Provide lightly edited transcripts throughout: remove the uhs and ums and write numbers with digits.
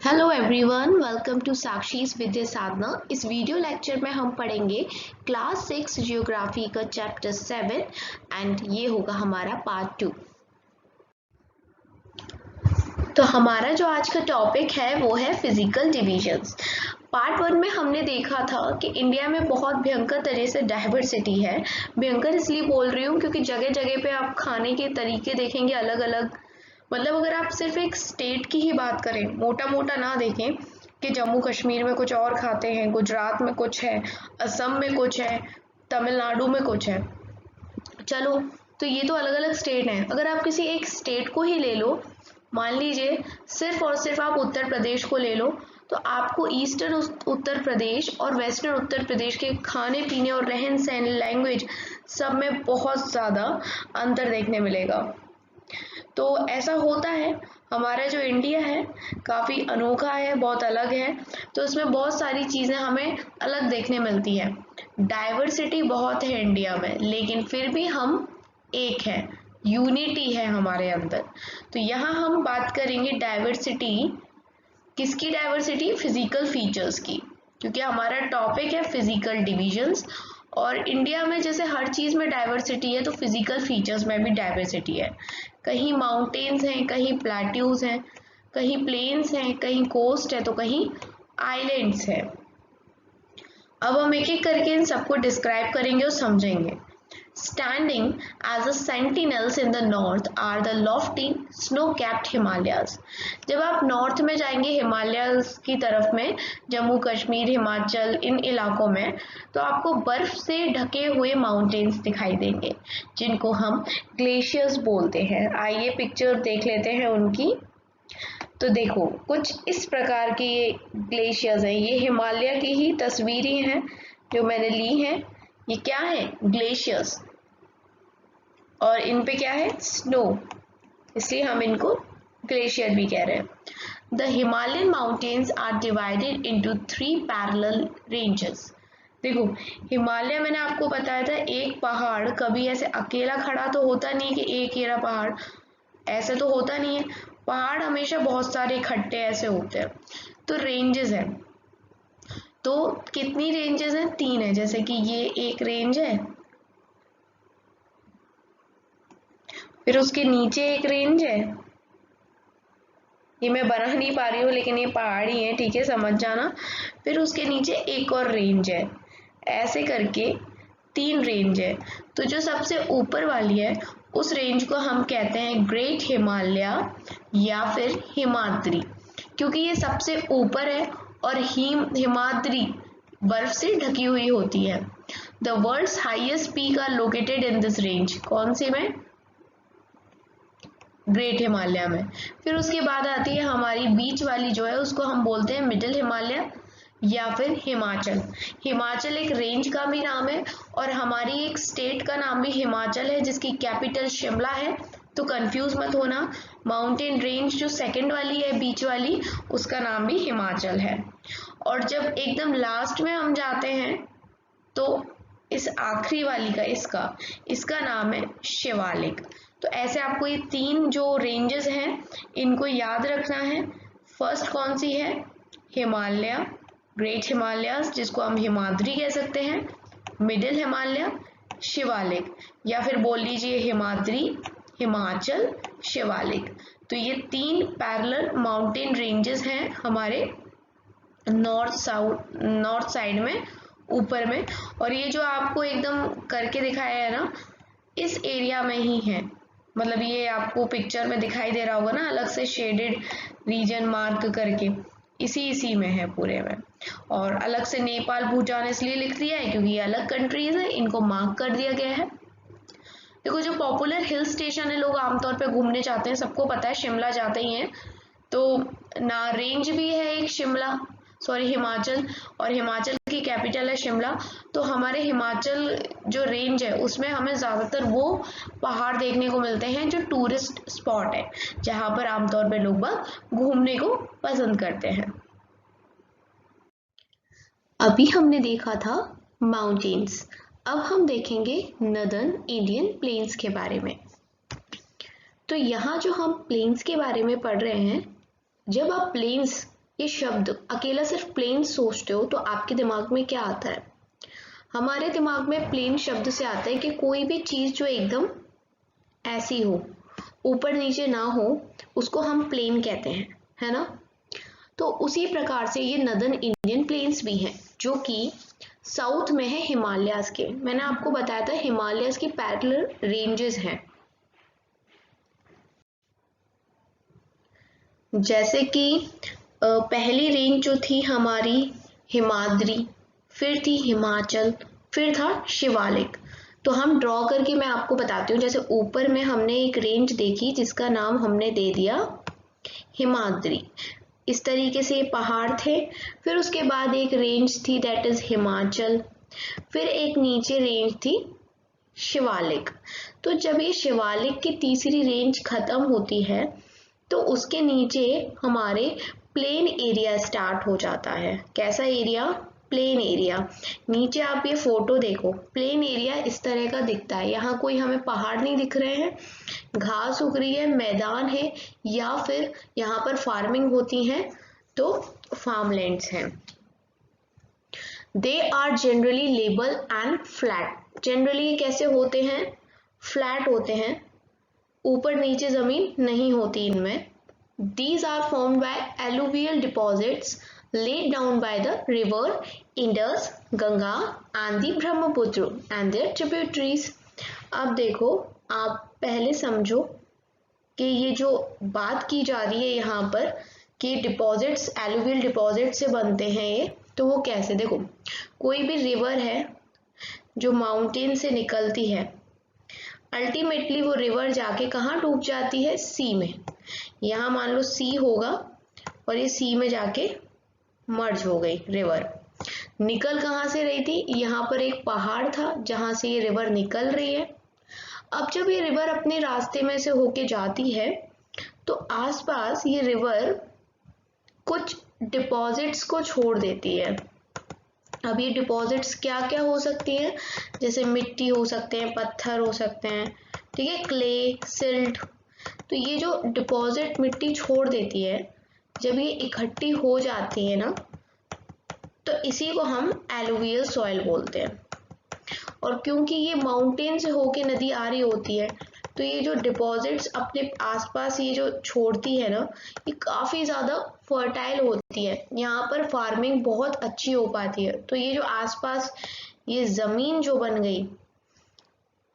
Hello everyone, welcome to साक्षीज Vidya साधना। इस video lecture में हम पढ़ेंगे क्लास 6 जियोग्राफी का चैप्टर 7 एंड ये होगा हमारा पार्ट 2। तो हमारा जो आज का टॉपिक है वो है फिजिकल डिविजन्स। पार्ट 1 में हमने देखा था कि इंडिया में बहुत भयंकर तरह से डाइवर्सिटी है। भयंकर इसलिए बोल रही हूँ क्योंकि जगह जगह पे आप खाने के तरीके देखेंगे अलग अलग। मतलब अगर आप सिर्फ एक स्टेट की ही बात करें, मोटा मोटा ना देखें कि जम्मू कश्मीर में कुछ और खाते हैं, गुजरात में कुछ है, असम में कुछ है, तमिलनाडु में कुछ है, चलो तो ये तो अलग अलग स्टेट हैं। अगर आप किसी एक स्टेट को ही ले लो, मान लीजिए सिर्फ और सिर्फ आप उत्तर प्रदेश को ले लो, तो आपको ईस्टर्न उत्तर प्रदेश और वेस्टर्न उत्तर प्रदेश के खाने पीने और रहन सहन, लैंग्वेज सब में बहुत ज़्यादा अंतर देखने मिलेगा। तो ऐसा होता है, हमारा जो इंडिया है काफ़ी अनोखा है, बहुत अलग है, तो इसमें बहुत सारी चीज़ें हमें अलग देखने मिलती है। डाइवर्सिटी बहुत है इंडिया में, लेकिन फिर भी हम एक है, यूनिटी है हमारे अंदर। तो यहाँ हम बात करेंगे डाइवर्सिटी, किसकी डाइवर्सिटी? फिजिकल फीचर्स की, क्योंकि हमारा टॉपिक है फिजिकल डिविजन्स। और इंडिया में जैसे हर चीज़ में डाइवर्सिटी है, तो फिजिकल फीचर्स में भी डाइवर्सिटी है। कहीं माउंटेन्स हैं, कहीं प्लेट्यूज हैं, कहीं प्लेन्स हैं, कहीं कोस्ट है, तो कहीं आइलैंड्स है। अब हम एक एक करके इन सबको डिस्क्राइब करेंगे और समझेंगे। Standing as a sentinels in the north are the lofty snow-capped Himalayas। जब आप नॉर्थ में जाएंगे, हिमालयस की तरफ में, जम्मू कश्मीर, हिमाचल, इन इलाकों में, तो आपको बर्फ से ढके हुए माउंटेन्स दिखाई देंगे, जिनको हम ग्लेशियर्स बोलते हैं। आइए पिक्चर देख लेते हैं उनकी। तो देखो, कुछ इस प्रकार के ये ग्लेशियर्स हैं। ये हिमालय की ही तस्वीरें हैं जो मैंने ली हैं। ये क्या है? ग्लेशियर्स। और इन पे क्या है? स्नो, इसलिए हम इनको ग्लेशियर भी कह रहे हैं। The Himalayan mountains are divided into 3 parallel ranges. देखो, हिमालय मैंने आपको बताया था, एक पहाड़ कभी ऐसे अकेला खड़ा तो होता नहीं कि एक ही रहा पहाड़, ऐसे तो होता नहीं है। पहाड़ हमेशा बहुत सारे इकट्ठे ऐसे होते हैं। तो रेंजेस हैं, तो कितनी रेंजेस हैं? 3 है। जैसे कि ये एक रेंज है, फिर उसके नीचे एक रेंज है, ये मैं बना नहीं पा रही हूँ लेकिन ये पहाड़ी है, ठीक है, समझ जाना। फिर उसके नीचे एक और रेंज है, ऐसे करके 3 रेंज है। तो जो सबसे ऊपर वाली है उस रेंज को हम कहते हैं ग्रेट हिमालय या फिर हिमाद्री, क्योंकि ये सबसे ऊपर है और हिमाद्री बर्फ से ढकी हुई होती है। The world's highest peak are located in this range. कौन सी में? ग्रेट हिमालय में। फिर उसके बाद आती है हमारी बीच वाली जो है, उसको हम बोलते हैं मिडिल हिमालय या फिर हिमाचल। हिमाचल एक रेंज का भी नाम है और हमारी एक स्टेट का नाम भी हिमाचल है, जिसकी कैपिटल शिमला है, तो कंफ्यूज मत होना। माउंटेन रेंज जो सेकंड वाली है, बीच वाली, उसका नाम भी हिमाचल है। और जब एकदम लास्ट में हम जाते हैं तो इस आखिरी वाली का, इसका नाम है शिवालिक। तो ऐसे आपको ये 3 जो रेंजेस हैं इनको याद रखना है। फर्स्ट कौन सी है? हिमालय, ग्रेट हिमालयस, जिसको हम हिमाद्री कह सकते हैं, मिडिल हिमालय, शिवालिक, या फिर बोल लीजिए हिमाद्री, हिमाचल, शिवालिक। तो ये 3 पैरेलल माउंटेन रेंजेस हैं हमारे नॉर्थ साइड में, ऊपर में। और ये जो आपको एकदम करके दिखाया है ना, इस एरिया में ही है। मतलब ये आपको पिक्चर में दिखाई दे रहा होगा ना, अलग से शेडेड रीजन मार्क करके, इसी में है पूरे में। और अलग से नेपाल, भूटान इसलिए लिख दिया है क्योंकि ये अलग कंट्रीज है, इनको मार्क कर दिया गया है। देखो, जो पॉपुलर हिल स्टेशन है, लोग आमतौर पे घूमने जाते हैं, सबको पता है, शिमला जाते ही हैं। तो ना रेंज भी है एक शिमला, सॉरी हिमाचल, और हिमाचल की कैपिटल है शिमला। तो हमारे हिमाचल जो रेंज है उसमें हमें ज़्यादातर वो पहाड़ देखने को मिलते हैं जो टूरिस्ट स्पॉट है, जहाँ पर आमतौर पर लोग बाग घूमने को पसंद करते हैं। अभी हमने देखा था माउंटेन्स, अब हम देखेंगे नदर्न इंडियन प्लेन्स के बारे में। तो यहाँ जो हम प्लेन्स के बारे में पढ़ रहे हैं, जब आप प्लेन्स ये शब्द अकेला सिर्फ प्लेन सोचते हो तो आपके दिमाग में क्या आता है? हमारे दिमाग में प्लेन शब्द से आता है कि कोई भी चीज जो एकदम ऐसी हो, ऊपर नीचे ना हो, उसको हम प्लेन कहते हैं, है ना? तो उसी प्रकार से ये नदर्न इंडियन प्लेन्स भी हैं जो कि साउथ में है हिमालयाज के। मैंने आपको बताया था हिमालयाज की पैरेलल रेंजेस हैं, जैसे कि पहली रेंज जो थी हमारी हिमाद्री, फिर थी हिमाचल, फिर था शिवालिक। तो हम ड्रॉ करके मैं आपको बताती हूँ। जैसे ऊपर में हमने एक रेंज देखी जिसका नाम हमने दे दिया हिमाद्री, इस तरीके से पहाड़ थे। फिर उसके बाद एक रेंज थी दैट इज हिमाचल, फिर एक नीचे रेंज थी शिवालिक। तो जब ये शिवालिक की तीसरी रेंज खत्म होती है तो उसके नीचे हमारे प्लेन एरिया स्टार्ट हो जाता है। कैसा एरिया? Plain area. नीचे आप ये फोटो देखो, प्लेन एरिया इस तरह का दिखता है। यहाँ कोई हमें पहाड़ नहीं दिख रहे हैं, घास उग रही है, मैदान है, या फिर यहाँ पर फार्मिंग होती है तो फार्मलैंड्स हैं। दे आर जनरली लेबल एंड फ्लैट। जनरली कैसे होते हैं? फ्लैट होते हैं, ऊपर नीचे जमीन नहीं होती इनमें। These are formed by alluvial deposits laid down by the river Indus, Ganga and the Brahmaputra and their tributaries. अब देखो, आप पहले समझो कि ये जो बात की जा रही है यहाँ पर कि डिपॉजिट्स एलुवियल डिपॉजिट से बनते हैं ये, तो वो कैसे? देखो, कोई भी रिवर है जो माउंटेन से निकलती है, अल्टीमेटली वो रिवर जाके कहाँ डूब जाती है? सी में। यहाँ मान लो सी होगा और ये सी में जाके मर्ज हो गई रिवर। निकल कहाँ से रही थी? यहाँ पर एक पहाड़ था जहां से ये रिवर निकल रही है। अब जब ये रिवर अपने रास्ते में से होके जाती है तो आसपास ये रिवर कुछ डिपॉजिट्स को छोड़ देती है। अब ये डिपॉजिट्स क्या क्या हो सकती हैं? जैसे मिट्टी हो सकते हैं, पत्थर हो सकते हैं, ठीक है, क्ले, सिल्ट। तो ये जो डिपॉजिट मिट्टी छोड़ देती है, जब ये इकट्ठी हो जाती है ना, तो इसी को हम एलुवियल सॉइल बोलते हैं। और क्योंकि ये माउंटेन से होके नदी आ रही होती है तो ये जो डिपॉजिट्स अपने आसपास ये जो छोड़ती है ना, ये काफी ज्यादा फर्टाइल होती है, यहाँ पर फार्मिंग बहुत अच्छी हो पाती है। तो ये जो आसपास ये जमीन जो बन गई,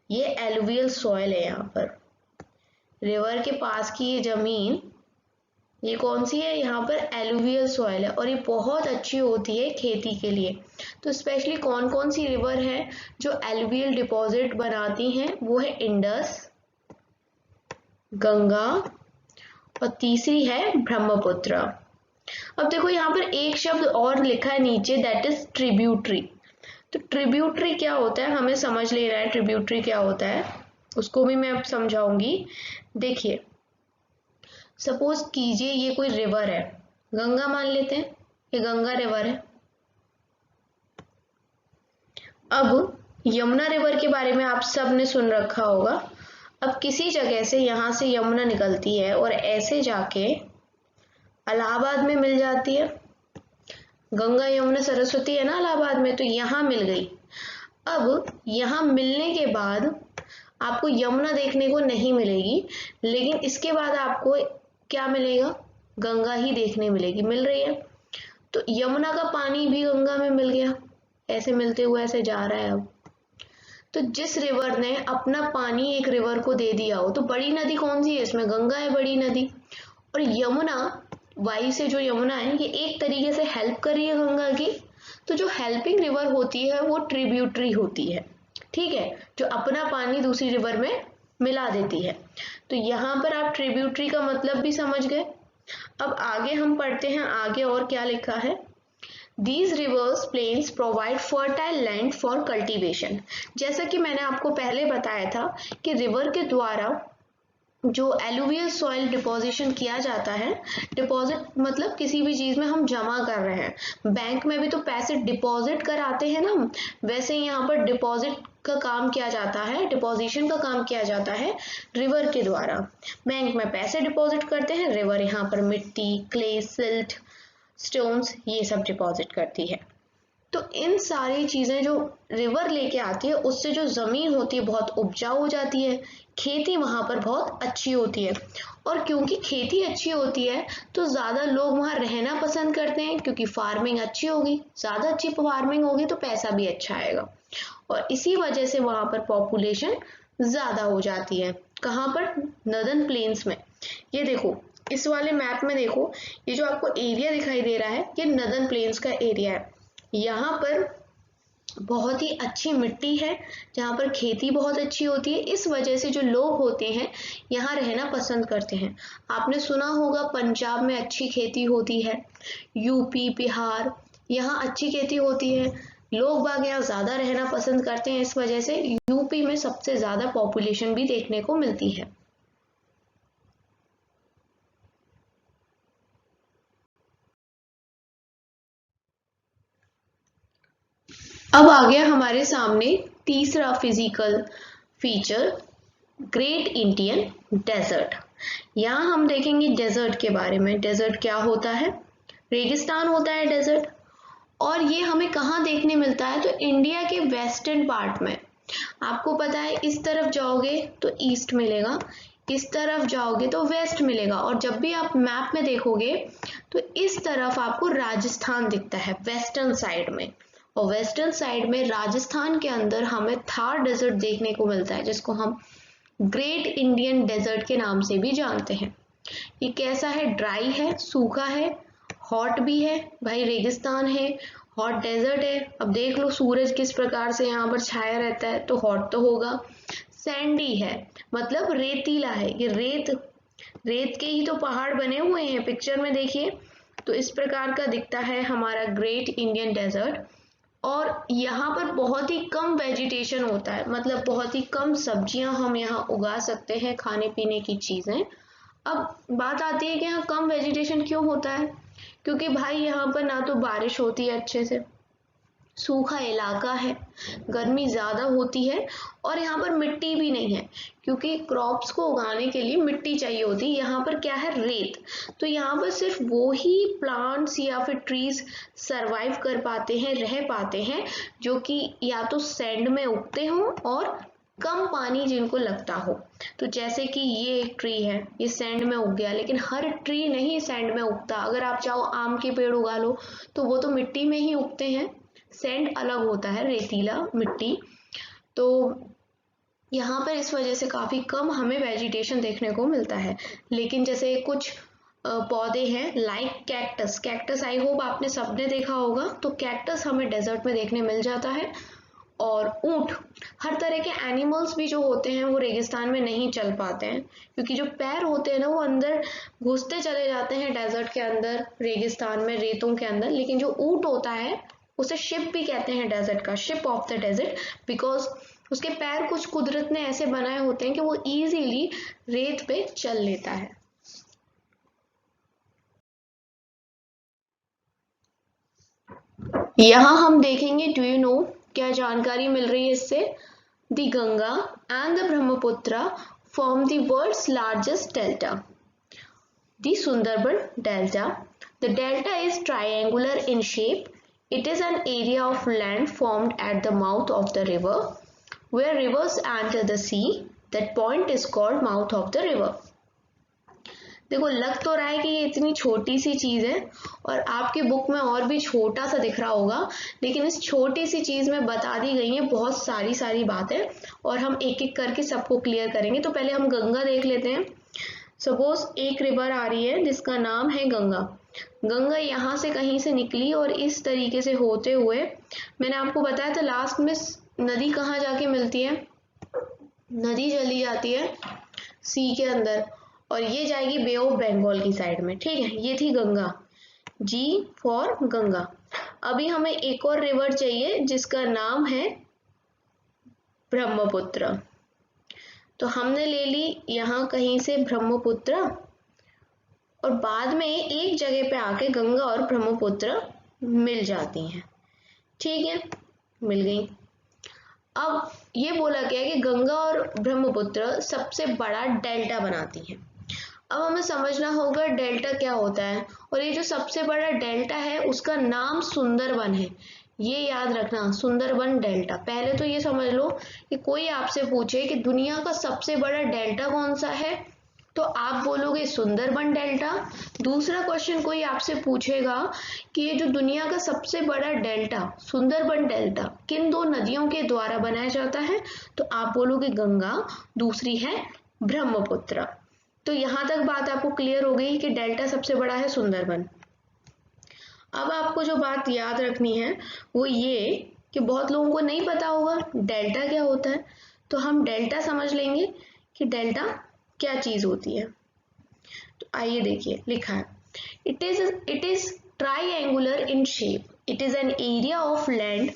ये एलुवियल सॉइल है। यहाँ पर रिवर के पास की ये जमीन, ये कौन सी है? यहाँ पर एलुवियल सॉइल है और ये बहुत अच्छी होती है खेती के लिए। तो स्पेशली कौन कौन सी रिवर है जो एलुवियल डिपॉजिट बनाती हैं? वो है इंडस, गंगा और तीसरी है ब्रह्मपुत्र। अब देखो यहाँ पर एक शब्द और लिखा है नीचे, दैट इज ट्रिब्यूटरी। तो ट्रिब्यूटरी क्या होता है हमें समझ लेना है। ट्रिब्यूटरी क्या होता है उसको भी मैं अब समझाऊंगी। देखिए, सपोज कीजिए ये कोई रिवर है, गंगा मान लेते हैं, ये गंगा रिवर है। अब यमुना रिवर के बारे में आप सब ने सुन रखा होगा। अब किसी जगह से यहाँ से यमुना निकलती है और ऐसे जाके इलाहाबाद में मिल जाती है। गंगा यमुना सरस्वती है ना इलाहाबाद में, तो यहाँ मिल गई। अब यहाँ मिलने के बाद आपको यमुना देखने को नहीं मिलेगी, लेकिन इसके बाद आपको क्या मिलेगा? गंगा ही देखने मिलेगी, मिल रही है। तो यमुना का पानी भी गंगा में मिल गया, ऐसे मिलते हुए ऐसे जा रहा है। अब तो जिस रिवर ने अपना पानी एक रिवर को दे दिया हो, तो बड़ी नदी कौन सी है इसमें? गंगा है बड़ी नदी। और यमुना, वाई से जो यमुना है, ये एक तरीके से हेल्प कर रही है गंगा की। तो जो हेल्पिंग रिवर होती है वो ट्रिब्यूटरी होती है, ठीक है, जो अपना पानी दूसरी रिवर में मिला देती है। तो यहाँ पर आप ट्रिब्यूटरी का मतलब भी समझ गए। अब आगे हम पढ़ते हैं, आगे और क्या लिखा है। These rivers plains provide fertile land for cultivation। जैसा कि मैंने आपको पहले बताया था कि रिवर के द्वारा जो एलुवियल सॉइल डिपोजिशन किया जाता है, डिपॉजिट मतलब किसी भी चीज में हम जमा कर रहे हैं। बैंक में भी तो पैसे डिपॉजिट कराते हैं ना, वैसे ही यहाँ पर डिपॉजिट का काम किया जाता है, डिपोजिशन का काम किया जाता है रिवर के द्वारा। बैंक में पैसे डिपॉजिट करते हैं, रिवर यहाँ पर मिट्टी, क्ले, सिल्ट, स्टोन्स, ये सब डिपॉजिट करती है। तो इन सारी चीज़ें जो रिवर लेके आती है उससे जो ज़मीन होती है बहुत उपजाऊ हो जाती है, खेती वहाँ पर बहुत अच्छी होती है। और क्योंकि खेती अच्छी होती है तो ज़्यादा लोग वहाँ रहना पसंद करते हैं, क्योंकि फार्मिंग अच्छी होगी, ज़्यादा अच्छी फार्मिंग होगी तो पैसा भी अच्छा आएगा, और इसी वजह से वहाँ पर पॉपुलेशन ज़्यादा हो जाती है। कहाँ पर? नदर्न प्लेन्स में। ये देखो, इस वाले मैप में देखो, ये जो आपको एरिया दिखाई दे रहा है ये नदर्न प्लेन्स का एरिया है। यहाँ पर बहुत ही अच्छी मिट्टी है जहाँ पर खेती बहुत अच्छी होती है, इस वजह से जो लोग होते हैं यहाँ रहना पसंद करते हैं। आपने सुना होगा पंजाब में अच्छी खेती होती है, यूपी, बिहार, यहाँ अच्छी खेती होती है, लोग बाग यहाँ ज़्यादा रहना पसंद करते हैं, इस वजह से यूपी में सबसे ज़्यादा पॉपुलेशन भी देखने को मिलती है। अब आ गया हमारे सामने तीसरा physical feature, great Indian desert. यहाँ हम देखेंगे डेजर्ट के बारे में। डेजर्ट क्या होता है? रेगिस्तान होता है डेजर्ट। और ये हमें कहाँ देखने मिलता है? तो इंडिया के वेस्टर्न पार्ट में। आपको पता है इस तरफ जाओगे तो ईस्ट मिलेगा, इस तरफ जाओगे तो वेस्ट मिलेगा, और जब भी आप मैप में देखोगे तो इस तरफ आपको राजस्थान दिखता है वेस्टर्न साइड में, और वेस्टर्न साइड में राजस्थान के अंदर हमें थार डेजर्ट देखने को मिलता है, जिसको हम ग्रेट इंडियन डेजर्ट के नाम से भी जानते हैं। ये कैसा है? ड्राई है, सूखा है, हॉट भी है, भाई रेगिस्तान है, हॉट डेजर्ट है। अब देख लो सूरज किस प्रकार से यहाँ पर छाया रहता है, तो हॉट तो होगा। सैंडी है, मतलब रेतीला है, ये रेत के ही तो पहाड़ बने हुए हैं, पिक्चर में देखिए। तो इस प्रकार का दिखता है हमारा ग्रेट इंडियन डेजर्ट। और यहाँ पर बहुत ही कम वेजिटेशन होता है, मतलब बहुत ही कम सब्जियां हम यहाँ उगा सकते हैं, खाने पीने की चीजें। अब बात आती है कि यहाँ कम वेजिटेशन क्यों होता है? क्योंकि भाई यहाँ पर ना तो बारिश होती है अच्छे से, सूखा इलाका है, गर्मी ज़्यादा होती है, और यहाँ पर मिट्टी भी नहीं है, क्योंकि क्रॉप्स को उगाने के लिए मिट्टी चाहिए होती है। यहाँ पर क्या है? रेत। तो यहाँ पर सिर्फ वो ही प्लांट्स या फिर ट्रीज सरवाइव कर पाते हैं, रह पाते हैं, जो कि या तो सैंड में उगते हों और कम पानी जिनको लगता हो। तो जैसे कि ये एक ट्री है, ये सैंड में उग गया, लेकिन हर ट्री नहीं सैंड में उगता। अगर आप चाहो आम के पेड़ उगा लो तो वो तो मिट्टी में ही उगते हैं, सैंड अलग होता है, रेतीला मिट्टी। तो यहाँ पर इस वजह से काफ़ी कम हमें वेजिटेशन देखने को मिलता है। लेकिन जैसे कुछ पौधे हैं like cactus, cactus I hope आपने सबने देखा होगा, तो कैक्टस हमें डेजर्ट में देखने मिल जाता है। और ऊंट, हर तरह के एनिमल्स भी जो होते हैं वो रेगिस्तान में नहीं चल पाते हैं, क्योंकि जो पैर होते हैं ना वो अंदर घुसते चले जाते हैं डेजर्ट के अंदर, रेगिस्तान में, रेतों के अंदर। लेकिन जो ऊंट होता है उसे शिप भी कहते हैं डेजर्ट का, ship of the desert, because उसके पैर कुछ कुदरत ने ऐसे बनाए होते हैं कि वो इजीली रेत पे चल लेता है। यहाँ हम देखेंगे, डू यू नो, क्या जानकारी मिल रही है इससे? The Ganga and the Brahmaputra form the world's largest delta, the Sundarban Delta. The delta is triangular in shape. It is an area of land formed at the mouth of the river. Where rivers enter the sea, that point is called mouth of the river. देखो लग तो रहा है कि ये इतनी छोटी सी चीज है, और आपकी बुक में और भी छोटा सा दिख रहा होगा, लेकिन इस छोटी सी चीज में बता दी गई है बहुत सारी बातें, और हम एक एक करके सबको क्लियर करेंगे। तो पहले हम गंगा देख लेते हैं। सपोज एक रिवर आ रही है जिसका नाम है गंगा। गंगा यहाँ से कहीं से निकली और इस तरीके से होते हुए, मैंने आपको बताया था लास्ट में नदी कहाँ जाके मिलती है, नदी चली जाती है सी के अंदर, और ये जाएगी बे ऑफ बंगाल की साइड में, ठीक है। ये थी गंगा, जी फॉर गंगा। अभी हमें एक और रिवर चाहिए जिसका नाम है ब्रह्मपुत्र। तो हमने ले ली यहाँ कहीं से ब्रह्मपुत्र, और बाद में एक जगह पे आके गंगा और ब्रह्मपुत्र मिल जाती हैं, ठीक है, मिल गई। अब ये बोला गया कि गंगा और ब्रह्मपुत्र सबसे बड़ा डेल्टा बनाती हैं। अब हमें समझना होगा डेल्टा क्या होता है, और ये जो सबसे बड़ा डेल्टा है उसका नाम सुंदरबन है, ये याद रखना, सुंदरबन डेल्टा। पहले तो ये समझ लो कि कोई आपसे पूछे कि दुनिया का सबसे बड़ा डेल्टा कौन सा है, तो आप बोलोगे सुंदरबन डेल्टा। दूसरा क्वेश्चन कोई आपसे पूछेगा कि ये जो दुनिया का सबसे बड़ा डेल्टा सुंदरबन डेल्टा किन दो नदियों के द्वारा बनाया जाता है, तो आप बोलोगे गंगा, दूसरी है ब्रह्मपुत्र। तो यहाँ तक बात आपको क्लियर हो गई कि डेल्टा सबसे बड़ा है सुंदरबन। अब आपको जो बात याद रखनी है वो ये कि बहुत लोगों को नहीं पता होगा डेल्टा क्या होता है, तो हम डेल्टा समझ लेंगे कि डेल्टा क्या चीज होती है। तो आइए देखिए, लिखा है it is triangular in shape, it is an area of land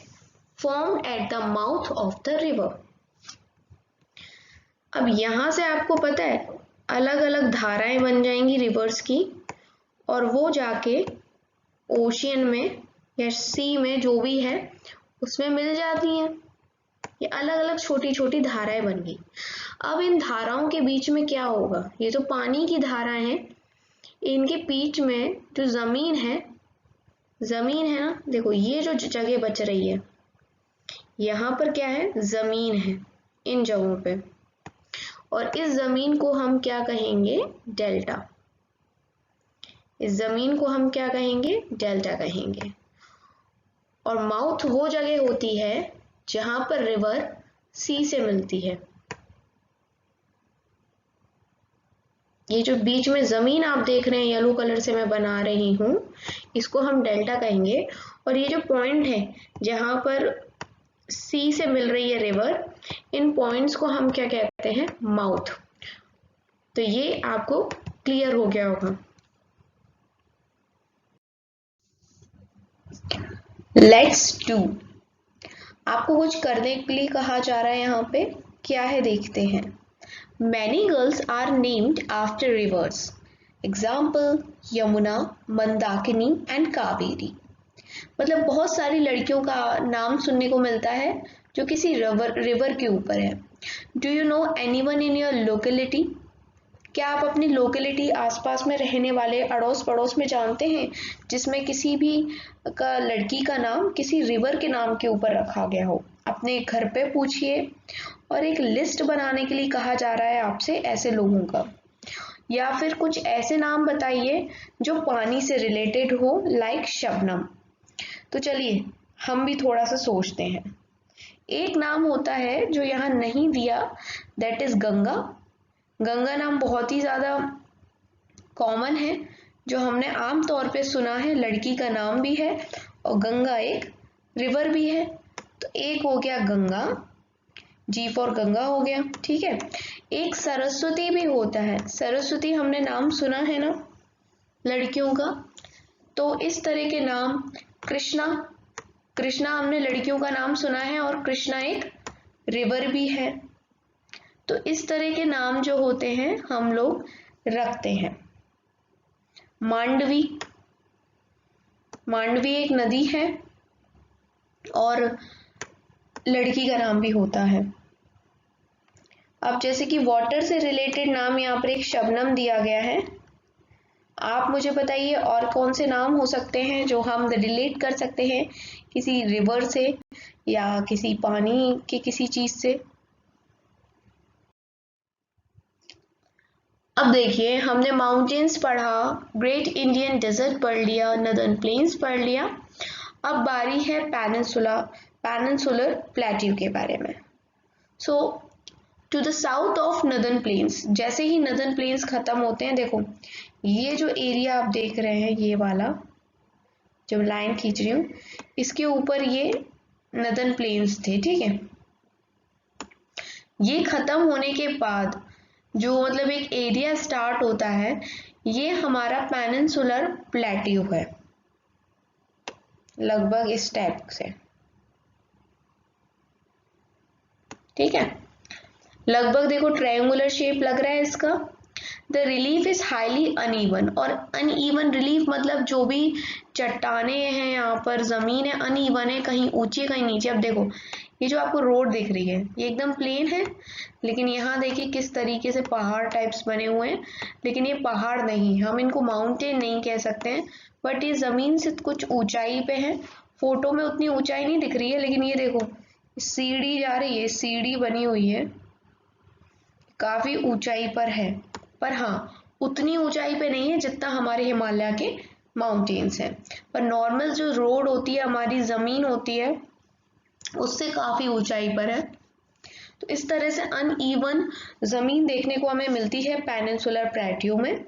formed at the mouth of the river. अब यहां से आपको पता है अलग अलग धाराएं बन जाएंगी रिवर्स की, और वो जाके ओशियन में या सी में जो भी है उसमें मिल जाती हैं। ये अलग अलग छोटी छोटी धाराएं बन गई। अब इन धाराओं के बीच में क्या होगा, ये तो पानी की धाराएं हैं, इनके बीच में जो जमीन है ना, देखो ये जो जगह बच रही है यहाँ पर क्या है, जमीन है इन जगहों पे, और इस जमीन को हम क्या कहेंगे, डेल्टा। इस जमीन को हम क्या कहेंगे, डेल्टा कहेंगे। और माउथ वो जगह होती है जहां पर रिवर सी से मिलती है। ये जो बीच में जमीन आप देख रहे हैं येलो कलर से मैं बना रही हूं, इसको हम डेल्टा कहेंगे। और ये जो पॉइंट है जहां पर सी से मिल रही है रिवर, इन पॉइंट्स को हम क्या कहते हैं, माउथ। तो ये आपको क्लियर हो गया होगा। लेट्स डू, आपको कुछ करने के लिए कहा जा रहा है, यहाँ पे क्या है देखते हैं। Many girls are named after rivers. Example, Yamuna, Mandakini and Kaveri. मतलब बहुत सारी लड़कियों का नाम सुनने को मिलता है जो किसी रिवर के ऊपर है। Do you no anyone in your locality? क्या आप अपनी लोकेलिटी आसपास में रहने वाले अड़ोस पड़ोस में जानते हैं जिसमें किसी भी का लड़की का नाम किसी रिवर के नाम के ऊपर रखा गया हो? अपने घर पे पूछिए। और एक लिस्ट बनाने के लिए कहा जा रहा है आपसे ऐसे लोगों का, या फिर कुछ ऐसे नाम बताइए जो पानी से रिलेटेड हो, लाइक शबनम। तो चलिए हम भी थोड़ा सा सोचते हैं। एक नाम होता है जो यहाँ नहीं दिया, दैट इज गंगा। गंगा नाम बहुत ही ज्यादा कॉमन है, जो हमने आम तौर पे सुना है, लड़की का नाम भी है और गंगा एक रिवर भी है। तो एक हो गया गंगा, जी फॉर गंगा हो गया, ठीक है। एक सरस्वती भी होता है, सरस्वती हमने नाम सुना है ना लड़कियों का। तो इस तरह के नाम, कृष्णा, कृष्णा हमने लड़कियों का नाम सुना है और कृष्णा एक रिवर भी है। तो इस तरह के नाम जो होते हैं हम लोग रखते हैं। मांडवी, मांडवी एक नदी है और लड़की का नाम भी होता है। अब जैसे कि वाटर से रिलेटेड नाम यहाँ पर एक शबनम दिया गया है। आप मुझे बताइए और कौन से नाम हो सकते हैं जो हम रिलेट कर सकते हैं किसी रिवर से या किसी पानी के किसी चीज से। अब देखिए, हमने माउंटेन्स पढ़ा, ग्रेट इंडियन डेजर्ट पढ़ लिया, नदर्न प्लेन्स पढ़ लिया। अब बारी है पेनिनसुलर प्लेट्यू के बारे में। So to the south of northern plains, जैसे ही नदर्न प्लेन्स खत्म होते हैं, देखो ये जो एरिया आप देख रहे हैं, ये वाला जब लाइन खींच रही हूँ, इसके ऊपर ये नदर्न प्लेन्स थे, ठीक है। ये खत्म होने के बाद जो मतलब एक एरिया स्टार्ट होता है, ये हमारा पेनिनसुलर प्लेट्यू है, लगभग इस टाइप से, ठीक है। लगभग देखो ट्रायंगुलर शेप लग रहा है इसका। The relief is highly uneven, और अनइवन रिलीफ मतलब जो भी चट्टाने हैं यहाँ पर, जमीन है अनइवन है, कहीं ऊंची कहीं नीचे। अब देखो ये जो आपको रोड दिख रही है ये एकदम प्लेन है, लेकिन यहाँ देखिए किस तरीके से पहाड़ टाइप्स बने हुए हैं, लेकिन ये पहाड़ नहीं, हम इनको माउंटेन नहीं कह सकते हैं, बट ये ज़मीन से कुछ ऊंचाई पे है। फोटो में उतनी ऊंचाई नहीं दिख रही है, लेकिन ये देखो सीढ़ी जा रही है, सीढ़ी बनी हुई है, काफ़ी ऊंचाई पर है, पर हाँ उतनी ऊंचाई पे नहीं है जितना हमारे हिमालय के माउंटेन्स हैं। पर नॉर्मल जो रोड होती है, हमारी ज़मीन होती है, उससे काफ़ी ऊंचाई पर है। तो इस तरह से अनइवन ज़मीन देखने को हमें मिलती है पेनिनसुलर प्लेट्यू में।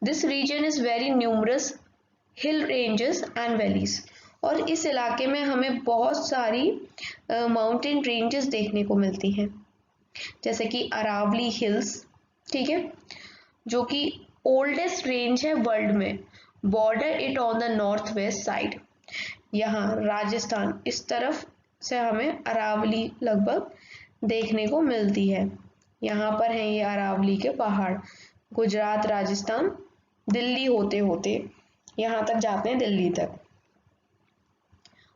This region is very numerous hill ranges and valleys, और इस इलाके में हमें बहुत सारी माउंटेन रेंजेस देखने को मिलती हैं, जैसे कि अरावली हिल्स, ठीक है, जो कि ओल्डेस्ट रेंज है वर्ल्ड में। Border it on the north west side, यहाँ राजस्थान इस तरफ से हमें अरावली लगभग देखने को मिलती है। यहाँ पर हैं ये अरावली के पहाड़, गुजरात, राजस्थान, दिल्ली होते होते यहाँ तक जाते हैं, दिल्ली तक।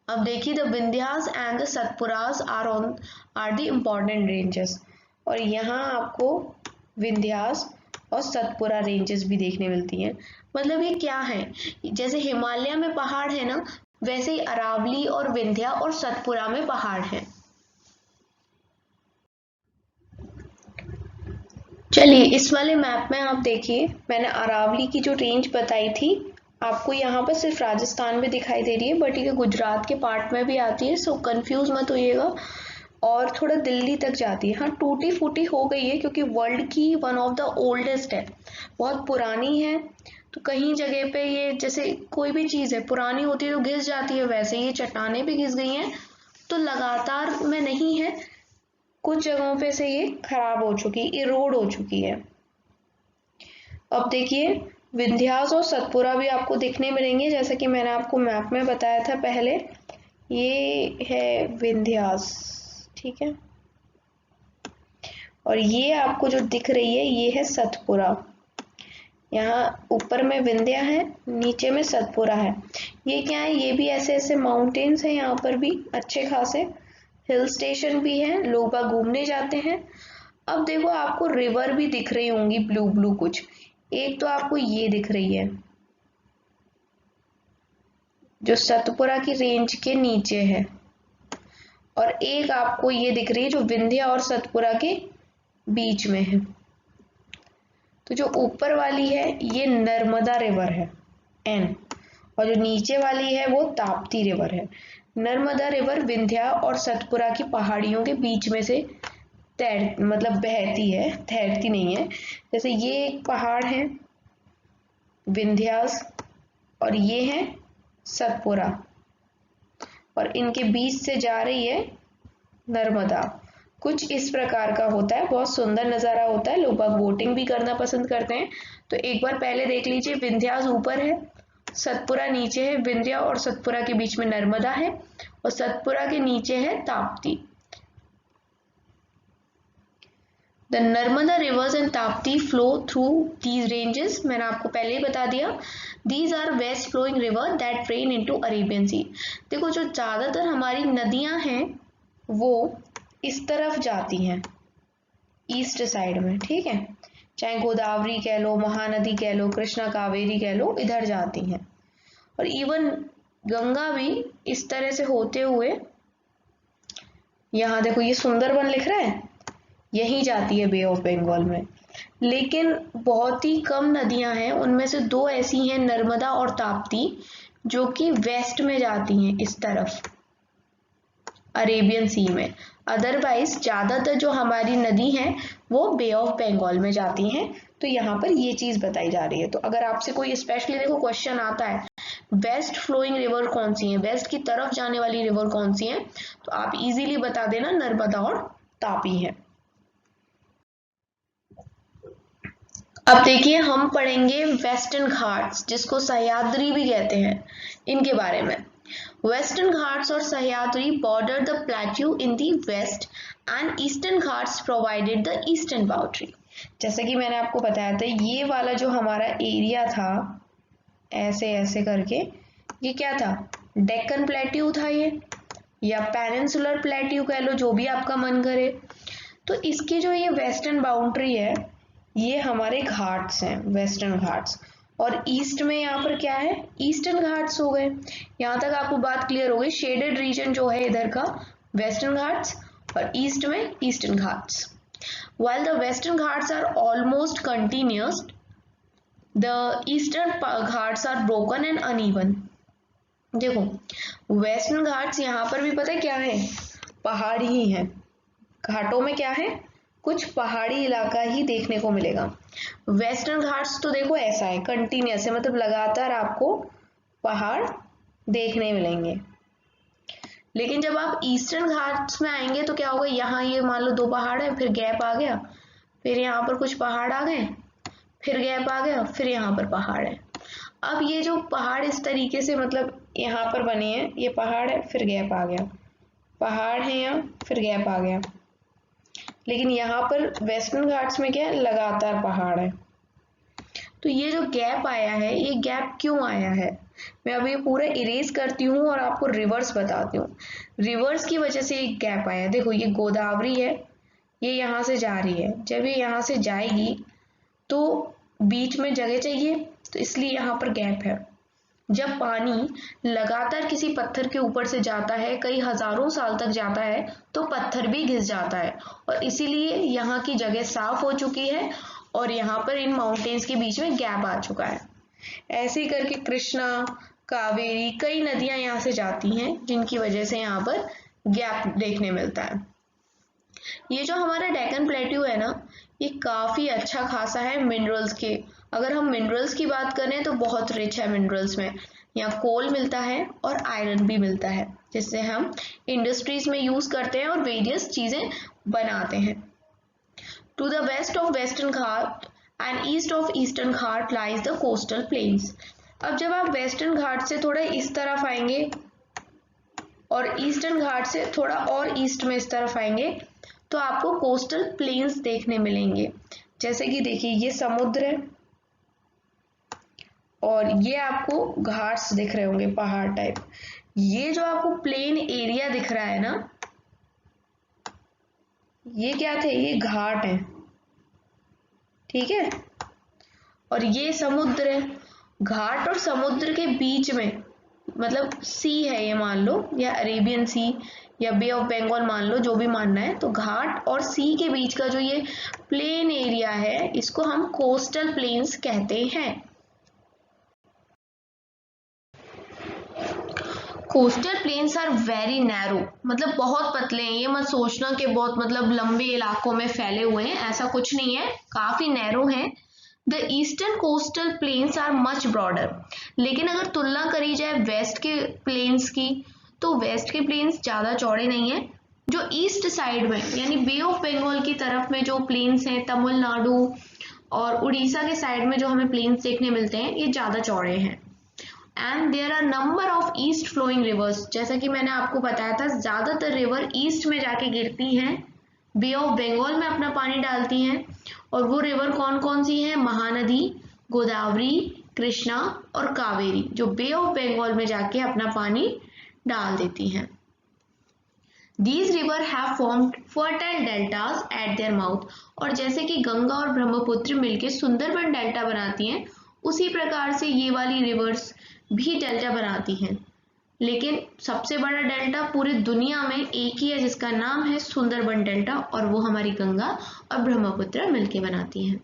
अब देखिए the Vindhyas and the Satpuras are the important ranges, और यहाँ आपको विंध्यास और सतपुरा रेंजेस भी देखने मिलती हैं। मतलब ये क्या है, जैसे हिमालय में पहाड़ है ना, वैसे ही अरावली और विंध्या और सतपुरा में पहाड़ हैं। चलिए इस वाले मैप में आप देखिए, मैंने अरावली की जो रेंज बताई थी आपको यहाँ पर सिर्फ राजस्थान में दिखाई दे रही है, बट ये गुजरात के पार्ट में भी आती है, सो कंफ्यूज मत होइएगा, और थोड़ा दिल्ली तक जाती है। हाँ टूटी फूटी हो गई है क्योंकि वर्ल्ड की वन ऑफ द ओल्डेस्ट है, बहुत पुरानी है, तो कहीं जगह पे ये जैसे कोई भी चीज़ है पुरानी होती है तो घिस जाती है, वैसे ये चट्टानें भी घिस गई हैं, तो लगातार में नहीं है, कुछ जगहों पे से ये खराब हो चुकी, इरोड हो चुकी है। अब देखिए विंध्यास और सतपुरा भी आपको दिखने मिलेंगे, जैसे कि मैंने आपको मैप में बताया था पहले, ये है विंध्यास, ठीक है, और ये आपको जो दिख रही है ये है सतपुरा। यहाँ ऊपर में विंध्या है, नीचे में सतपुरा है। ये क्या है, ये भी ऐसे ऐसे माउंटेन्स हैं, यहाँ पर भी अच्छे खासे हिल स्टेशन भी है, लोग बाग घूमने जाते हैं। अब देखो आपको रिवर भी दिख रही होंगी ब्लू ब्लू कुछ, एक तो आपको ये दिख रही है जो सतपुरा की रेंज के नीचे है, और एक आपको ये दिख रही है जो विंध्या और सतपुरा के बीच में है। तो जो ऊपर वाली है ये नर्मदा रिवर है एन, और जो नीचे वाली है वो ताप्ती रिवर है। नर्मदा रिवर विंध्या और सतपुरा की पहाड़ियों के बीच में से मतलब बहती है, तैरती नहीं है। जैसे ये एक पहाड़ है विंध्यास और ये है सतपुरा, और इनके बीच से जा रही है नर्मदा। कुछ इस प्रकार का होता है, बहुत सुंदर नज़ारा होता है, लोग बाग बोटिंग भी करना पसंद करते हैं। तो एक बार पहले देख लीजिए, विंध्यास ऊपर है, सतपुरा नीचे है, विंध्या और सतपुरा के बीच में नर्मदा है, और सतपुरा के नीचे है Tapti. The Narmada rivers and Tapti flow through these ranges. मैंने आपको पहले ही बता दिया, These are west flowing river that drain into Arabian Sea. देखो जो ज़्यादातर हमारी नदियाँ हैं वो इस तरफ जाती हैं, ईस्ट साइड में, ठीक है, चाहे गोदावरी कह लो, महानदी कह लो, कृष्णा कावेरी कह लो, इधर जाती हैं। और इवन गंगा भी इस तरह से होते हुए, यहाँ देखो ये सुंदरबन लिख रहा है, यही जाती है बे ऑफ बंगाल में। लेकिन बहुत ही कम नदियां हैं, उनमें से दो ऐसी हैं नर्मदा और ताप्ती जो कि वेस्ट में जाती हैं, इस तरफ अरेबियन सी में। अदरवाइज ज़्यादातर जो हमारी नदी हैं वो बे ऑफ बंगाल में जाती हैं। तो यहाँ पर ये चीज़ बताई जा रही है। तो अगर आपसे कोई स्पेशली देखो क्वेश्चन आता है वेस्ट फ्लोइंग रिवर कौन सी है, वेस्ट की तरफ जाने वाली रिवर कौन सी है, तो आप इजीली बता देना नर्मदा और तापी है। अब देखिए हम पढ़ेंगे वेस्टर्न घाट्स, जिसको सह्याद्री भी कहते हैं, इनके बारे में। वेस्टर्न घाट्स और Sahyadri border the plateau in the west and eastern Ghats provided the eastern boundary. जैसे कि मैंने आपको बताया था, ये वाला जो हमारा एरिया था ऐसे ऐसे करके, ये क्या था, डेक्कन प्लेट्यू था ये, या पेनिनसुलर प्लेट्यू कह लो, जो भी आपका मन करे। तो इसकी जो ये वेस्टर्न बाउंड्री है, ये हमारे घाट्स हैं, वेस्टर्न घाट्स। और ईस्ट में यहाँ पर क्या है, ईस्टर्न घाट्स हो गए। यहाँ तक आपको बात क्लियर हो गई। शेडेड रीजन जो है इधर का वेस्टर्न घाट्स, और ईस्ट में eastern Ghats. While the western Ghats are almost continuous, the eastern Ghats are broken and uneven. देखो वेस्टर्न घाट्स यहाँ पर भी पता है क्या है, पहाड़ ही है। घाटों में क्या है, कुछ पहाड़ी इलाका ही देखने को मिलेगा। वेस्टर्न घाट्स तो देखो ऐसा है, कंटिन्यूस है, मतलब लगातार आपको पहाड़ देखने मिलेंगे। लेकिन जब आप ईस्टर्न घाट्स में आएंगे तो क्या होगा, यहाँ ये मान लो 2 पहाड़ है, फिर गैप आ गया, फिर यहाँ पर कुछ पहाड़ आ गए, फिर गैप आ गया, फिर यहाँ पर पहाड़ है। अब ये जो पहाड़ इस तरीके से मतलब यहाँ पर बने हैं, ये पहाड़ है, फिर गैप आ गया, पहाड़ है यहाँ, फिर गैप आ गया। लेकिन यहाँ पर वेस्टर्न घाट्स में क्या है, लगातार पहाड़ है। तो ये जो गैप आया है, ये गैप क्यों आया है, मैं अभी पूरा इरेज करती हूँ और आपको रिवर्स बताती हूँ। रिवर्स की वजह से एक गैप आया। देखो ये गोदावरी है, ये यहाँ से जा रही है, जब ये यहाँ से जाएगी तो बीच में जगह चाहिए, तो इसलिए यहाँ पर गैप है। जब पानी लगातार किसी पत्थर के ऊपर से जाता है, कई हजारों साल तक जाता है, तो पत्थर भी घिस जाता है, और इसीलिए यहाँ की जगह साफ हो चुकी है और यहाँ पर इन माउंटेन्स के बीच में गैप आ चुका है। ऐसे ही करके कृष्णा, कावेरी, कई नदियां यहाँ से जाती हैं, जिनकी वजह से यहाँ पर गैप देखने मिलता है। ये जो हमारा डेक्कन प्लेट्यू है ना, ये काफी अच्छा खासा है मिनरल्स के। अगर हम मिनरल्स की बात करें तो बहुत रिच है मिनरल्स में। यहाँ कोल मिलता है और आयरन भी मिलता है, जिससे हम इंडस्ट्रीज में यूज करते हैं और वेरियस चीजें बनाते हैं। To the west of western Ghat and east of eastern Ghat lies the coastal plains. अब जब आप वेस्टर्न घाट से थोड़ा इस तरफ आएंगे और ईस्टर्न घाट से थोड़ा और ईस्ट में इस तरफ आएंगे, तो आपको कोस्टल प्लेन्स देखने मिलेंगे। जैसे कि देखिए ये समुद्र है और ये आपको घाट्स दिख रहे होंगे, पहाड़ टाइप। ये जो आपको प्लेन एरिया दिख रहा है ना, ये क्या थे, ये घाट है, ठीक है। और ये समुद्र है। घाट और समुद्र के बीच में मतलब सी है ये मान लो, या अरेबियन सी या बे ऑफ बंगाल मान लो, जो भी मानना है। तो घाट और सी के बीच का जो ये प्लेन एरिया है, इसको हम कोस्टल प्लेन्स कहते हैं। Coastal plains are very narrow, मतलब बहुत पतले हैं। ये मत सोचना कि बहुत मतलब लंबे इलाकों में फैले हुए हैं, ऐसा कुछ नहीं है, काफी नैरो हैं। The eastern coastal plains are much broader. लेकिन अगर तुलना करी जाए वेस्ट के प्लेन्स की, तो वेस्ट के प्लेन्स ज्यादा चौड़े नहीं है। जो ईस्ट साइड में यानी बे ऑफ बंगाल की तरफ में जो प्लेन्स हैं, तमिलनाडु और उड़ीसा के साइड में जो हमें प्लेन्स देखने मिलते हैं, ये ज्यादा चौड़े हैं। And there are number of east flowing rivers. जैसा कि मैंने आपको बताया था, ज्यादातर रिवर ईस्ट में जाके गिरती हैं, बे ऑफ बंगाल में अपना पानी डालती हैं। और वो रिवर कौन कौन सी हैं, महानदी, गोदावरी, कृष्णा और कावेरी, जो बे ऑफ बंगाल में जाके अपना पानी डाल देती हैं। These rivers have formed fertile deltas at their mouth। और जैसे कि गंगा और ब्रह्मपुत्र मिलके सुंदरबन डेल्टा बनाती हैं, उसी प्रकार से ये वाली रिवर्स भी डेल्टा बनाती हैं। लेकिन सबसे बड़ा डेल्टा पूरी दुनिया में एक ही है, जिसका नाम है सुंदरबन डेल्टा, और वो हमारी गंगा और ब्रह्मपुत्र मिलके बनाती हैं।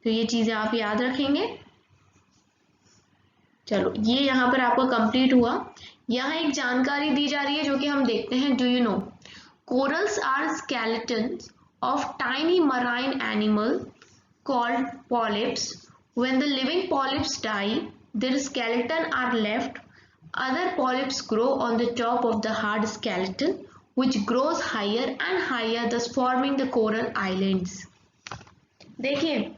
तो ये चीजें आप याद रखेंगे। चलो ये यहाँ पर आपको कंप्लीट हुआ। यहाँ एक जानकारी दी जा रही है जो कि हम देखते हैं। Do you know corals are skeletons of tiny marine animal called polyps. When the living polyps die, their skeleton are left. Other polyps grow on the top of the hard skeleton, which grows higher and higher, thus forming the coral islands. देखिए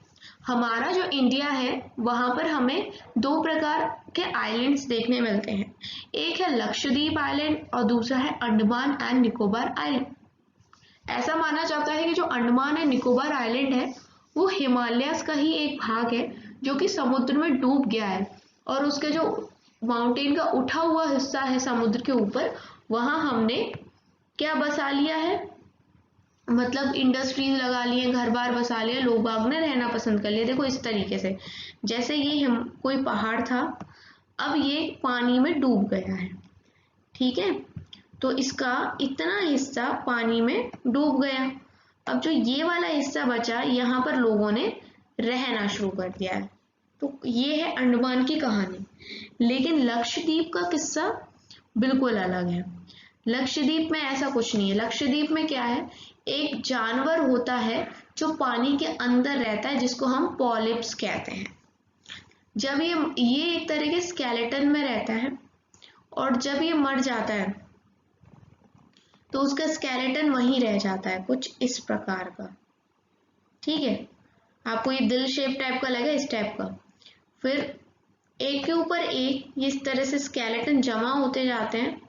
हमारा जो India है, वहां पर हमें 2 प्रकार के islands देखने मिलते हैं। एक है लक्षद्वीप आइलैंड और दूसरा है अंडमान एंड निकोबार आइलैंड। ऐसा माना जाता है कि जो अंडमान एंड निकोबार आइलैंड है, वो हिमालयस का ही एक भाग है, जो कि समुद्र में डूब गया है, और उसके जो माउंटेन का उठा हुआ हिस्सा है समुद्र के ऊपर, वहां हमने क्या बसा लिया है, मतलब इंडस्ट्रीज लगा लिए, घर बार बसा लिया, लोग बाग ने रहना पसंद कर लिया। देखो इस तरीके से, जैसे ये हम कोई पहाड़ था, अब ये पानी में डूब गया है, ठीक है, तो इसका इतना हिस्सा पानी में डूब गया। अब जो ये वाला हिस्सा बचा, यहाँ पर लोगों ने रहना शुरू कर दिया है। तो ये है अंडमान की कहानी। लेकिन लक्षद्वीप का किस्सा बिल्कुल अलग है। लक्षद्वीप में ऐसा कुछ नहीं है। लक्षद्वीप में क्या है, एक जानवर होता है जो पानी के अंदर रहता है, जिसको हम पॉलिप्स कहते हैं। जब ये एक तरह के स्केलेटन में रहता है, और जब ये मर जाता है तो उसका स्केलेटन वहीं रह जाता है, कुछ इस प्रकार का, ठीक है। आपको ये दिल शेप टाइप का लगे, इस टाइप का। फिर एक के ऊपर एक ये इस तरह से स्केलेटन जमा होते जाते हैं,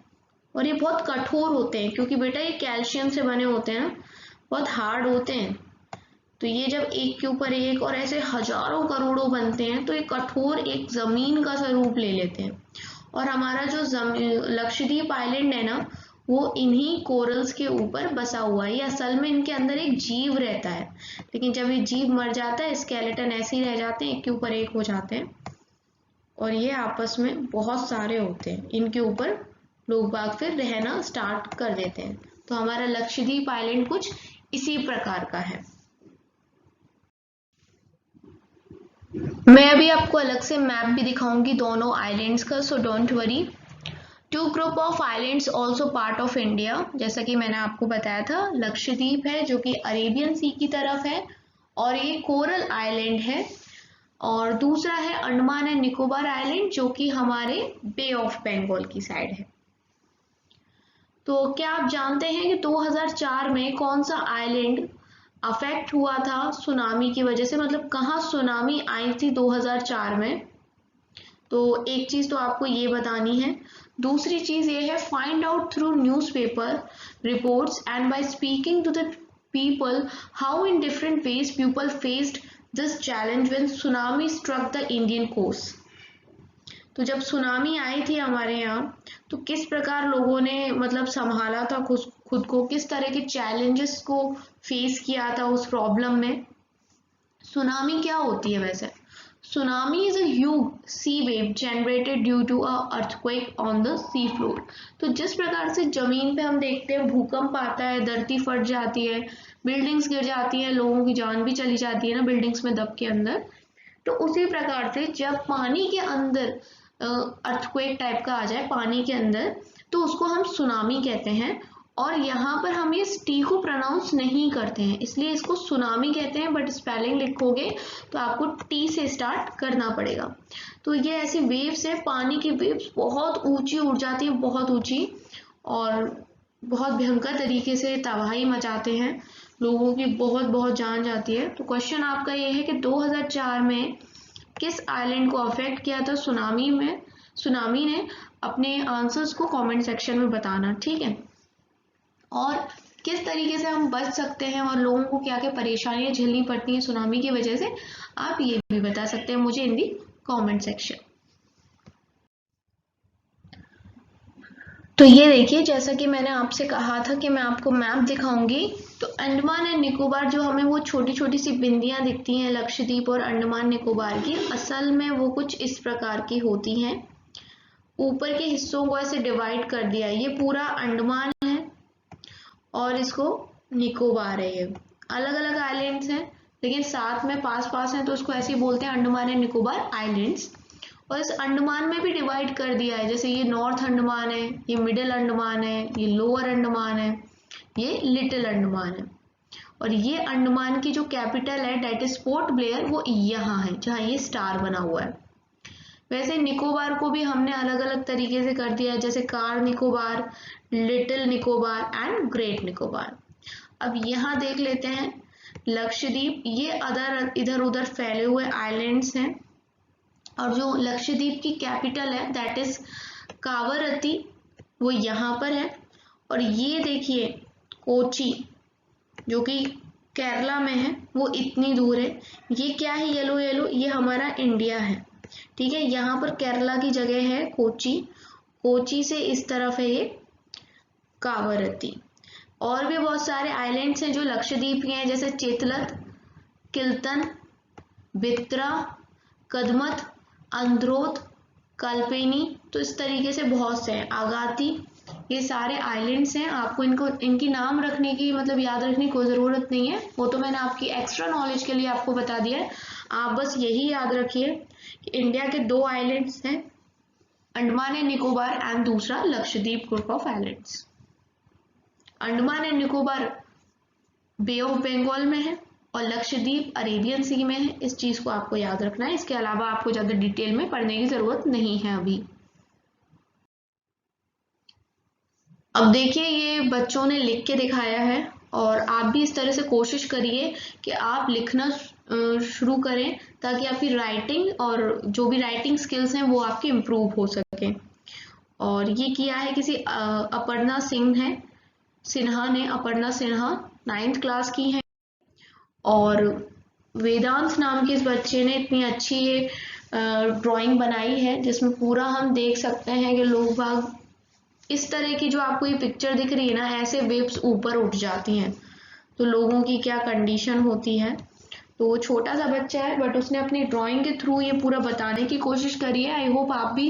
और ये बहुत कठोर होते हैं, क्योंकि बेटा ये कैल्शियम से बने होते हैं ना, बहुत हार्ड होते हैं। तो ये जब एक के ऊपर एक और ऐसे हजारों करोड़ों बनते हैं, तो ये कठोर एक जमीन का स्वरूप ले लेते हैं। और हमारा जो लक्षद्वीप आइलैंड है ना, वो इन्हीं कोरल्स के ऊपर बसा हुआ है। ये असल में इनके अंदर एक जीव रहता है, लेकिन जब ये जीव मर जाता है, स्केलेटन ऐसे ही रह जाते हैं, एक के ऊपर एक हो जाते हैं, और ये आपस में बहुत सारे होते हैं। इनके ऊपर लोग बाग फिर रहना स्टार्ट कर देते हैं। तो हमारा लक्षद्वीप आइलैंड कुछ इसी प्रकार का है। मैं अभी आपको अलग से मैप भी दिखाऊंगी दोनों आइलैंड्स का, so don't worry. Two group of islands also part of India, जैसा कि मैंने आपको बताया था। लक्षद्वीप है जो कि अरेबियन सी की तरफ है, और ये कोरल आइलैंड है। और दूसरा है अंडमान एंड निकोबार आइलैंड, जो कि हमारे बे ऑफ बंगाल की साइड है। तो क्या आप जानते हैं कि 2004 में कौन सा आइलैंड अफेक्ट हुआ था सुनामी की वजह से, मतलब कहाँ सुनामी आई थी 2004 में? तो एक चीज तो आपको ये बतानी है। दूसरी चीज ये है, find out through newspaper reports and by speaking to the people how in different ways people faced this challenge when tsunami struck the Indian coast. तो जब सुनामी आई थी हमारे यहाँ, तो किस प्रकार लोगों ने मतलब संभाला था खुद को, किस तरह के चैलेंजेस को फेस किया था उस प्रॉब्लम में। सुनामी क्या होती है वैसे? Tsunami is a huge sea wave generated due to a earthquake on the sea floor. तो जिस प्रकार से जमीन पे हम देखते हैं भूकंप आता है, धरती फट जाती है, बिल्डिंग्स गिर जाती हैं, लोगों की जान भी चली जाती है ना बिल्डिंग्स में दब के अंदर, तो उसी प्रकार से जब पानी के अंदर अर्थक्वेक टाइप का आ जाए पानी के अंदर, तो उसको हम सुनामी कहते हैं। और यहाँ पर हम ये टी को प्रोनाउंस नहीं करते हैं, इसलिए इसको सुनामी कहते हैं, बट स्पेलिंग लिखोगे तो आपको टी से स्टार्ट करना पड़ेगा। तो ये ऐसी वेव्स है, पानी की वेव्स बहुत ऊंची उड़ जाती है, बहुत ऊंची, और बहुत भयंकर तरीके से तबाही मचाते हैं, लोगों की बहुत बहुत जान जाती है। तो क्वेश्चन आपका ये है कि 2004 में किस आइलैंड को अफेक्ट किया था सुनामी में? सुनामी ने अपने आंसर्स को कमेंट सेक्शन में बताना, ठीक है। और किस तरीके से हम बच सकते हैं और लोगों को क्या क्या परेशानियां झेलनी पड़ती हैं सुनामी की वजह से, आप ये भी बता सकते हैं मुझे इन दी कमेंट सेक्शन। तो ये देखिए, जैसा कि मैंने आपसे कहा था कि मैं आपको मैप दिखाऊंगी, तो अंडमान एंड निकोबार जो हमें वो छोटी छोटी सी बिंदियां दिखती हैं लक्षद्वीप और अंडमान निकोबार की, असल में वो कुछ इस प्रकार की होती हैं। ऊपर के हिस्सों को ऐसे डिवाइड कर दिया, ये पूरा अंडमान है और इसको निकोबार है। ये अलग अलग आइलैंड्स हैं, लेकिन साथ में पास पास हैं, तो उसको ऐसे ही बोलते हैं अंडमान एंड निकोबार आइलैंड्स। और इस अंडमान में भी डिवाइड कर दिया है, जैसे ये नॉर्थ अंडमान है, ये मिडिल अंडमान है, ये लोअर अंडमान है, ये लिटिल अंडमान है। और ये अंडमान की जो कैपिटल है डेट इज पोर्ट ब्लेयर, वो यहाँ है जहाँ ये स्टार बना हुआ है। वैसे निकोबार को भी हमने अलग अलग तरीके से कर दिया है, जैसे car Nicobar, little Nicobar and great Nicobar. अब यहाँ देख लेते हैं लक्षद्वीप, ये अदर इधर उधर फैले हुए आइलैंड्स हैं, और जो लक्षद्वीप की कैपिटल है दैट इज कावरत्ती, वो यहाँ पर है। और ये देखिए कोची जो कि केरला में है, वो इतनी दूर है। ये क्या है येलो येलो, ये हमारा इंडिया है, ठीक है। यहाँ पर केरला की जगह है कोची, कोची से इस तरफ है ये कावरत्ती। और भी बहुत सारे आइलैंड्स हैं जो लक्षद्वीप के हैं, जैसे चेतलत, किल्तन, बित्रा, कदमत, अंद्रोथ, कल्पेनी। तो इस तरीके से बहुत से हैं, आगाती। ये सारे आइलैंड्स हैं। आपको इनकी नाम रखने की मतलब याद रखने की कोई ज़रूरत नहीं है, वो तो मैंने आपकी एक्स्ट्रा नॉलेज के लिए आपको बता दिया है। आप बस यही याद रखिए कि इंडिया के 2 आइलैंड्स हैं, अंडमान एंड निकोबार एंड दूसरा Lakshadweep group of islands. Andaman and Nicobar bay of Bengal में है और लक्षद्वीप अरेबियन सी में है। इस चीज को आपको याद रखना है, इसके अलावा आपको ज्यादा डिटेल में पढ़ने की जरूरत नहीं है अभी। अब देखिए, ये बच्चों ने लिख के दिखाया है और आप भी इस तरह से कोशिश करिए कि आप लिखना शुरू करें, ताकि आपकी राइटिंग और जो भी राइटिंग स्किल्स हैं वो आपकी इम्प्रूव हो सके। और ये किया है किसी अपर्णा सिन्हा ने। अपर्णा सिन्हा 9th क्लास की हैं और वेदांत नाम के इस बच्चे ने इतनी अच्छी ये ड्राइंग बनाई है, जिसमें पूरा हम देख सकते हैं कि लोग बाग इस तरह की जो आपको ये पिक्चर दिख रही है ना, ऐसे वेव्स ऊपर उठ जाती हैं तो लोगों की क्या कंडीशन होती है। तो वो छोटा सा बच्चा है बट उसने अपनी ड्राइंग के थ्रू ये पूरा बताने की कोशिश करी है। आई होप आप भी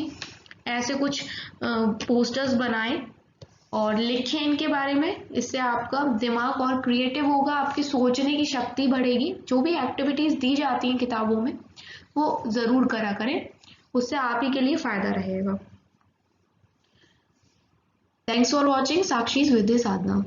ऐसे कुछ पोस्टर्स बनाएं और लिखें इनके बारे में। इससे आपका दिमाग और क्रिएटिव होगा, आपकी सोचने की शक्ति बढ़ेगी। जो भी एक्टिविटीज दी जाती हैं किताबों में वो जरूर करा करें, उससे आप ही के लिए फायदा रहेगा। Thanks for watching Sakshi's Vidya Sadhana.